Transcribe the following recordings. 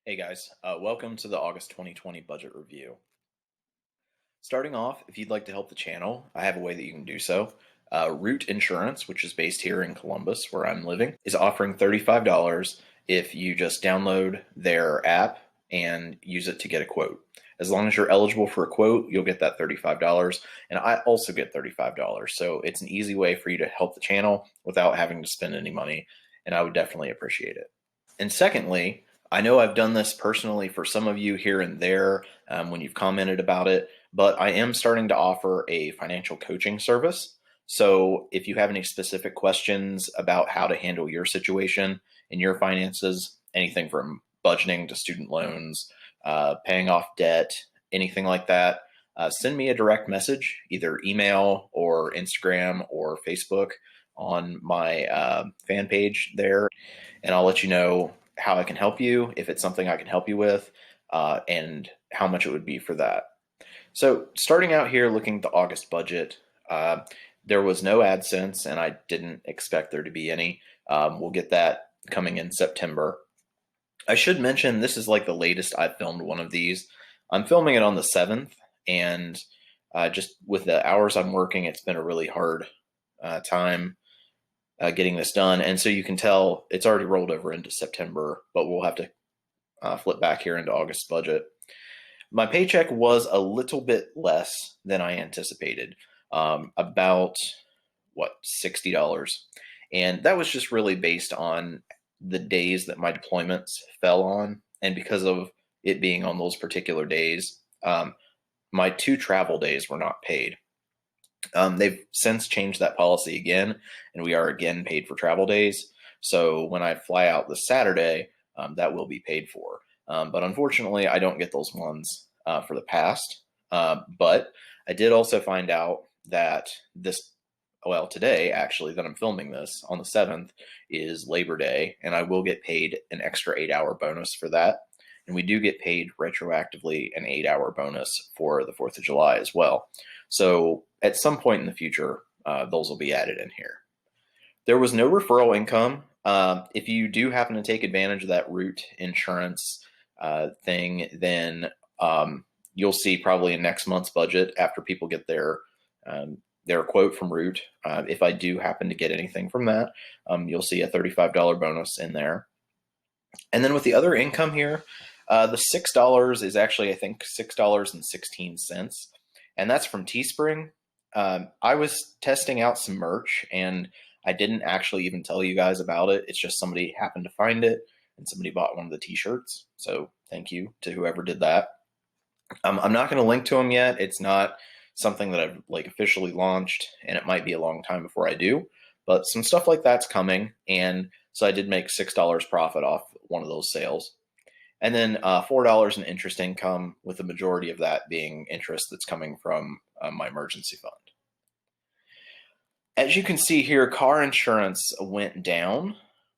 Hey guys, welcome to the August 2020 budget review. Starting off, if you'd like to help the channel, I have a way that you can do so. Root Insurance, which is based here in Columbus, where I'm living, is offering $35 if you just download their app and use it to get a quote. As long as you're eligible for a quote, you'll get that $35, and I also get $35. So it's an easy way for you to help the channel without having to spend any money, and I would definitely appreciate it. And secondly, I know I've done this personally for some of you here and there when you've commented about it, but I am starting to offer a financial coaching service. So if you have any specific questions about how to handle your situation and your finances, anything from budgeting to student loans, paying off debt, anything like that, send me a direct message, either email or Instagram or Facebook on my fan page there, and I'll let you know how I can help you, if it's something I can help you with, and how much it would be for that. So starting out here looking at the August budget, there was no AdSense, and I didn't expect there to be any. We'll get that coming in September. I should mention this is like the latest I've filmed one of these. I'm filming it on the 7th, and just with the hours I'm working, it's been a really hard time getting this done. And so you can tell it's already rolled over into September, but we'll have to flip back here into August budget. My paycheck was a little bit less than I anticipated, about $60. And that was just really based on the days that my deployments fell on. And because of it being on those particular days, my 2 travel days were not paid. They've since changed that policy again, and we are again paid for travel days. So when I fly out this Saturday, that will be paid for. But unfortunately, I don't get those ones for the past. But I did also find out that today, actually, that I'm filming this on the 7th is Labor Day, and I will get paid an extra 8-hour bonus for that. And we do get paid retroactively an 8-hour bonus for the 4th of July as well. So at some point in the future, those will be added in here. There was no referral income. If you do happen to take advantage of that Root Insurance thing, then you'll see probably in next month's budget after people get their quote from Root. If I do happen to get anything from that, you'll see a $35 bonus in there. And then with the other income here, the $6 is actually, I think, $6.16. And that's from Teespring. I was testing out some merch, and I didn't actually even tell you guys about it. It's just somebody happened to find it, and somebody bought one of the t-shirts. So thank you to whoever did that. I'm not going to link to them yet. It's not something that I've officially launched, and it might be a long time before I do. But some stuff like that's coming, and so I did make $6 profit off one of those sales. And then $4 in interest income, with the majority of that being interest that's coming from my emergency fund. As you can see here, car insurance went down,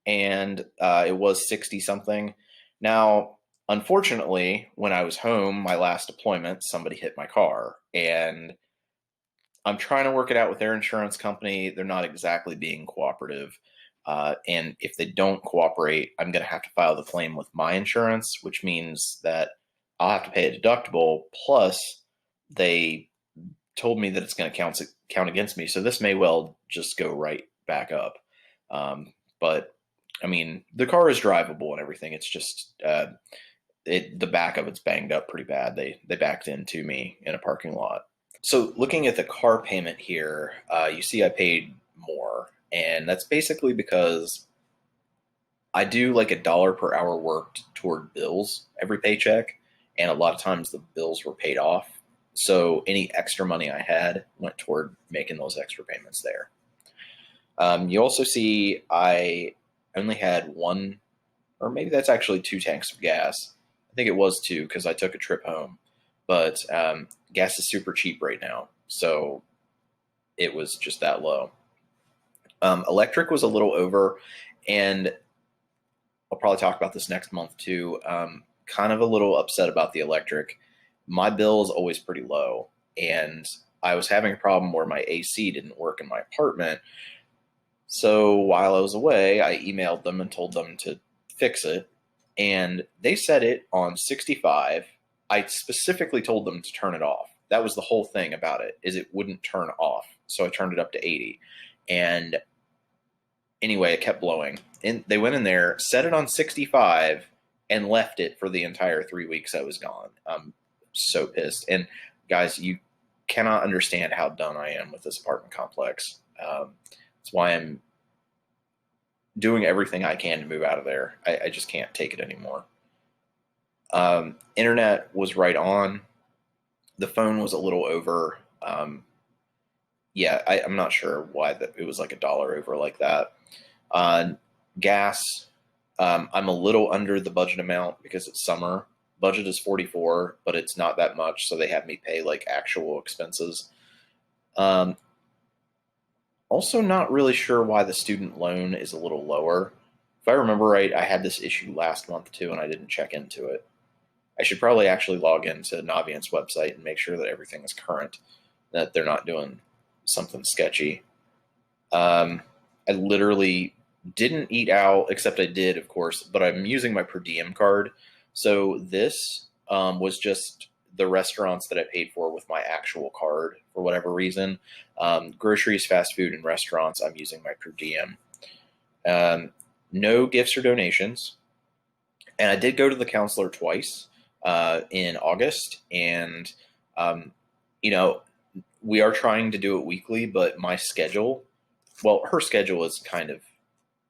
and it was 60 something. Now, unfortunately, when I was home, my last deployment, somebody hit my car, and I'm trying to work it out with their insurance company. They're not exactly being cooperative. And if they don't cooperate, I'm going to have to file the claim with my insurance, which means that I'll have to pay a deductible. Plus, they told me that it's going to count against me. So this may well just go right back up. But I mean, the car is drivable and everything. It's just the back of it's banged up pretty bad. They backed into me in a parking lot. So looking at the car payment here, you see I paid more. And that's basically because I do like $1 per hour worked toward bills every paycheck. And a lot of times the bills were paid off. So any extra money I had went toward making those extra payments there. You also see I only had 1, or maybe that's actually 2 tanks of gas. I think it was 2 because I took a trip home. But gas is super cheap right now. So it was just that low. Electric was a little over, and I'll probably talk about this next month too. Kind of a little upset about the electric. My bill is always pretty low, and I was having a problem where my AC didn't work in my apartment. So while I was away, I emailed them and told them to fix it. and they set it on 65. I specifically told them to turn it off. That was the whole thing about it, is it wouldn't turn off. So I turned it up to 80. And anyway, it kept blowing. And they went in there, set it on 65, and left it for the entire 3 weeks I was gone. I'm so pissed. And guys, you cannot understand how done I am with this apartment complex. That's why I'm doing everything I can to move out of there. I just can't take it anymore. Internet was right on. The phone was a little over. Yeah, I'm not sure why it was like $1 over like that. Gas, I'm a little under the budget amount because it's summer. Budget is 44, but it's not that much, so they have me pay like actual expenses. Also not really sure why the student loan is a little lower. If I remember right, I had this issue last month too, and I didn't check into it. I should probably actually log into Navient's website and make sure that everything is current, that they're not doing something sketchy. I literally didn't eat out, except I did, of course, but I'm using my per diem card. So this was just the restaurants that I paid for with my actual card for whatever reason. Groceries, fast food, and restaurants, I'm using my per diem. No gifts or donations. And I did go to the counselor twice in August. And, we are trying to do it weekly, but my schedule, well, her schedule is kind of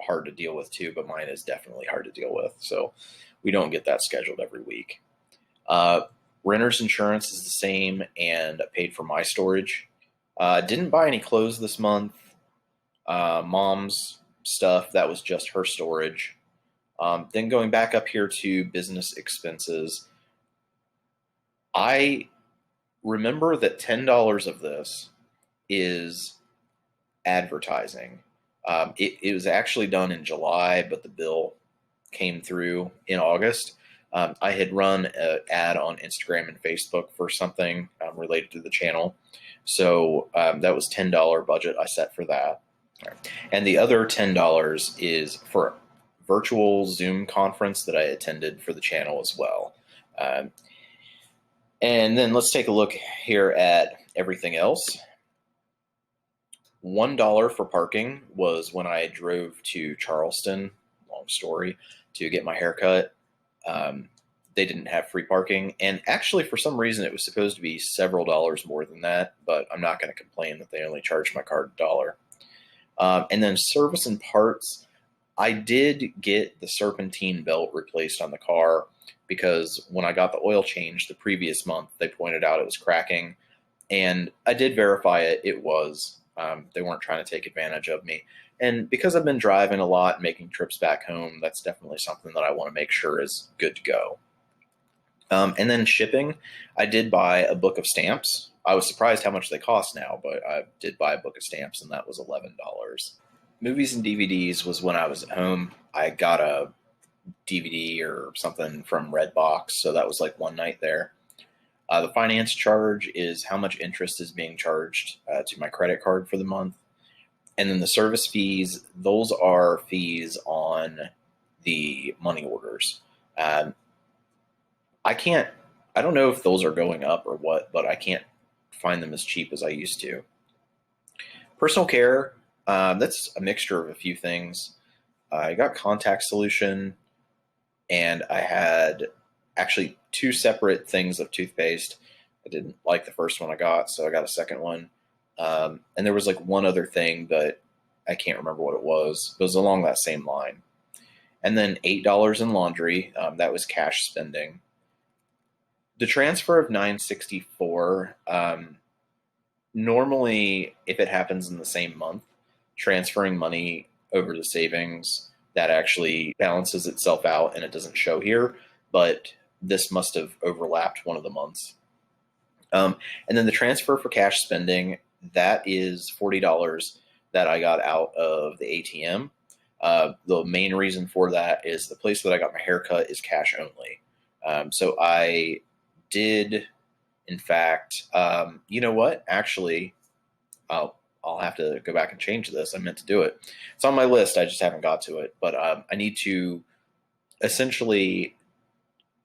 hard to deal with too, but mine is definitely hard to deal with. So we don't get that scheduled every week. Renter's insurance is the same, and I paid for my storage. Didn't buy any clothes this month. Mom's stuff, that was just her storage. Then going back up here to business expenses, I remember that $10 of this is advertising. It was actually done in July, but the bill came through in August. I had run an ad on Instagram and Facebook for something related to the channel. So that was $10 budget I set for that. And the other $10 is for a virtual Zoom conference that I attended for the channel as well. And then let's take a look here at everything else. $1 for parking was when I drove to Charleston, long story, to get my haircut. They didn't have free parking. And actually, for some reason, it was supposed to be several dollars more than that, but I'm not going to complain that they only charged my card $1. And then service and parts, I did get the serpentine belt replaced on the car because when I got the oil change the previous month, they pointed out it was cracking. And I did verify it. It was. They weren't trying to take advantage of me. And because I've been driving a lot and making trips back home, that's definitely something that I want to make sure is good to go. And then shipping, I did buy a book of stamps. I was surprised how much they cost now, but I did buy a book of stamps, and that was $11. Movies and DVDs was when I was at home. I got a DVD or something from Redbox, so that was like one night there. The finance charge is how much interest is being charged to my credit card for the month. And then the service fees, those are fees on the money orders. I don't know if those are going up or what, but I can't find them as cheap as I used to. Personal care, that's a mixture of a few things. I got contact solution, and I had actually 2 separate things of toothpaste. I didn't like the first one I got, so I got a second one. And there was like one other thing, but I can't remember what it was. It was along that same line. And then $8 in laundry. That was cash spending. The transfer of $964, normally if it happens in the same month, transferring money over to savings, that actually balances itself out and it doesn't show here, but this must have overlapped one of the months. And then the transfer for cash spending, that is $40 that I got out of the ATM. The main reason for that is the place that I got my haircut is cash only. So I did, in fact, you know what? Actually, I'll have to go back and change this. I meant to do it. It's on my list. I just haven't got to it. But I need to essentially,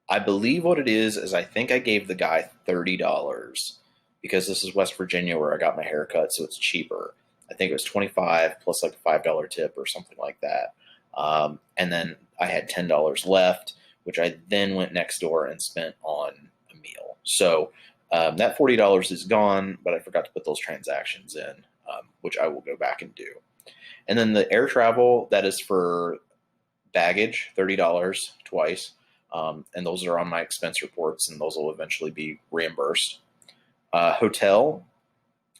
I believe what it is I think I gave the guy $30 because this is West Virginia where I got my haircut, so it's cheaper. I think it was 25 plus like a $5 tip or something like that. And then I had $10 left, which I then went next door and spent on a meal. So that $40 is gone, but I forgot to put those transactions in, which I will go back and do. And then the air travel, that is for baggage, $30 twice. And those are on my expense reports, and those will eventually be reimbursed. Hotel,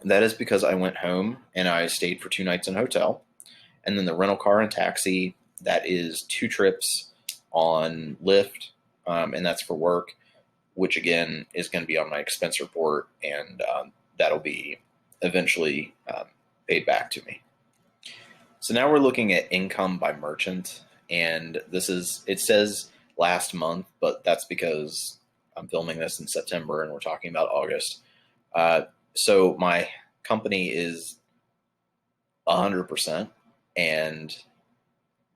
that is because I went home and I stayed for 2 nights in a hotel. And then the rental car and taxi, that is 2 trips on Lyft, and that's for work, which again is going to be on my expense report, and that'll be eventually paid back to me. So now we're looking at income by merchant, and it says last month, but that's because I'm filming this in September and we're talking about August. So my company is 100%, and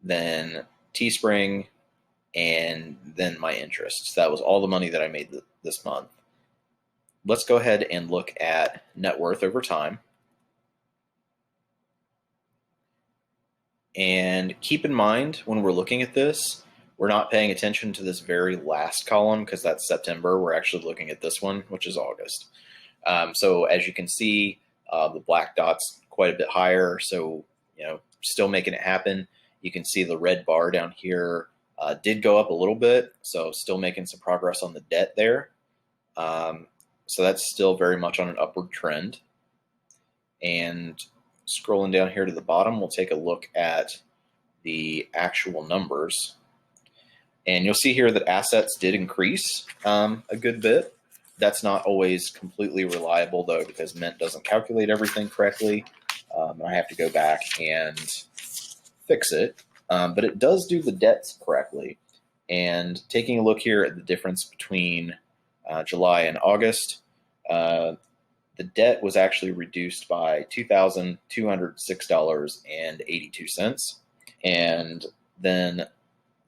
then Teespring, and then my interest. So that was all the money that I made this month. Let's go ahead and look at net worth over time. And keep in mind when we're looking at this, we're not paying attention to this very last column because that's September. We're actually looking at this one, which is August. So as you can see, the black dot's quite a bit higher. So, still making it happen. You can see the red bar down here did go up a little bit. So still making some progress on the debt there. So that's still very much on an upward trend. And scrolling down here to the bottom, we'll take a look at the actual numbers. And you'll see here that assets did increase a good bit. That's not always completely reliable, though, because Mint doesn't calculate everything correctly. I have to go back and fix it. But it does do the debts correctly. And taking a look here at the difference between July and August, the debt was actually reduced by $2,206.82. And then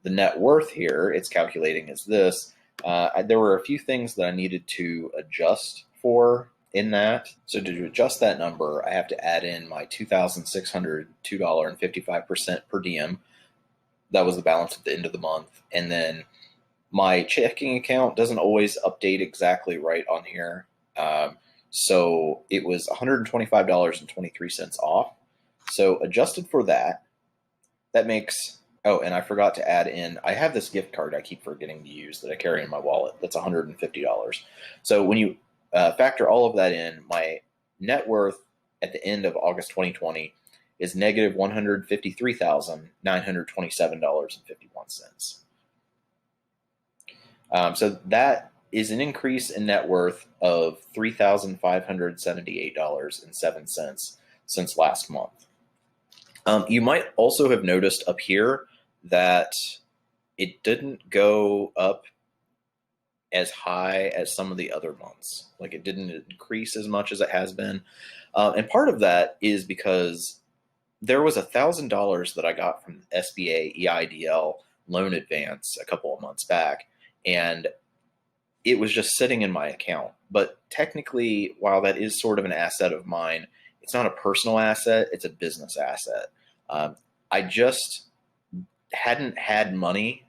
the net worth here, it's calculating as this. There were a few things that I needed to adjust for in that. So to adjust that number, I have to add in my $2,602.55 per diem. That was the balance at the end of the month. And then my checking account doesn't always update exactly right on here. So it was $125.23 off. So adjusted for that, that makes, oh, and I forgot to add in, I have this gift card I keep forgetting to use that I carry in my wallet. That's $150. So when you factor all of that in, my net worth at the end of August 2020 is negative $153,927.51. So that is an increase in net worth of $3,578.07 since last month. You might also have noticed up here that it didn't go up as high as some of the other months. Like it didn't increase as much as it has been. And part of that is because there was $1,000 that I got from SBA EIDL loan advance a couple of months back, and it was just sitting in my account. But technically, while that is sort of an asset of mine, it's not a personal asset, it's a business asset. I just hadn't had money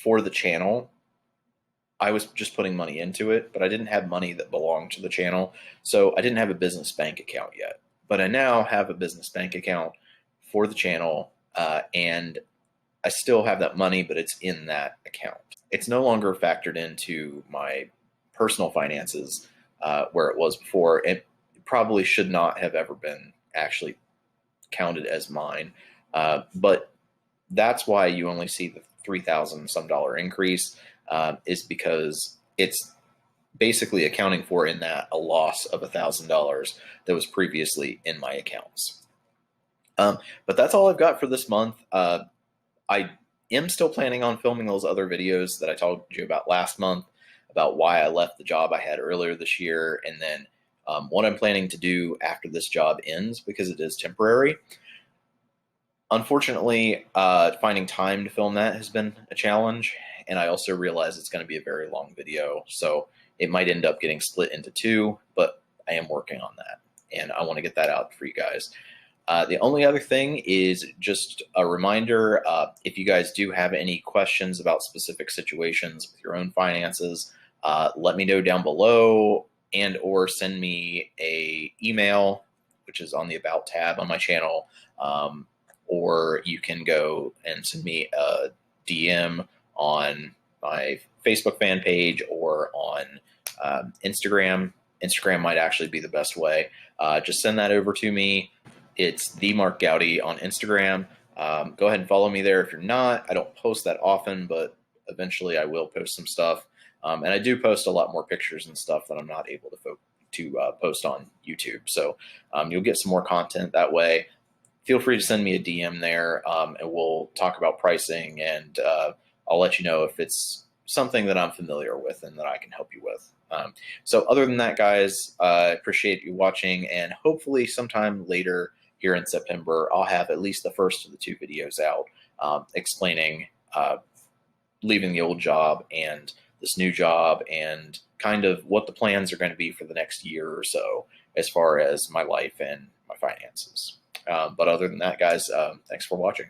for the channel. I was just putting money into it, but I didn't have money that belonged to the channel. So I didn't have a business bank account yet. But I now have a business bank account for the channel, and I still have that money, but it's in that account. It's no longer factored into my personal finances where it was before. It probably should not have ever been actually counted as mine. But that's why you only see the $3,000 some increase, is because it's basically accounting for in that a loss of $1,000 that was previously in my accounts. But that's all I've got for this month. I am still planning on filming those other videos that I told you about last month, about why I left the job I had earlier this year, and then what I'm planning to do after this job ends, because it is temporary. Unfortunately, finding time to film that has been a challenge, and I also realize it's going to be a very long video, so it might end up getting split into two, but I am working on that, and I want to get that out for you guys. The only other thing is just a reminder, if you guys do have any questions about specific situations with your own finances, let me know down below, and or send me a email, which is on the About tab on my channel, or you can go and send me a DM on my Facebook fan page or on Instagram. Instagram might actually be the best way. Just send that over to me. It's the MarkGoudy on Instagram. Go ahead and follow me there if you're not. I don't post that often, but eventually I will post some stuff. And I do post a lot more pictures and stuff that I'm not able to post on YouTube. So you'll get some more content that way. Feel free to send me a DM there, and we'll talk about pricing, and I'll let you know if it's something that I'm familiar with and that I can help you with. So other than that, guys, I appreciate you watching, and hopefully sometime later here in September, I'll have at least the first of the two videos out explaining leaving the old job and this new job and kind of what the plans are going to be for the next year or so as far as my life and my finances. But other than that, guys, thanks for watching.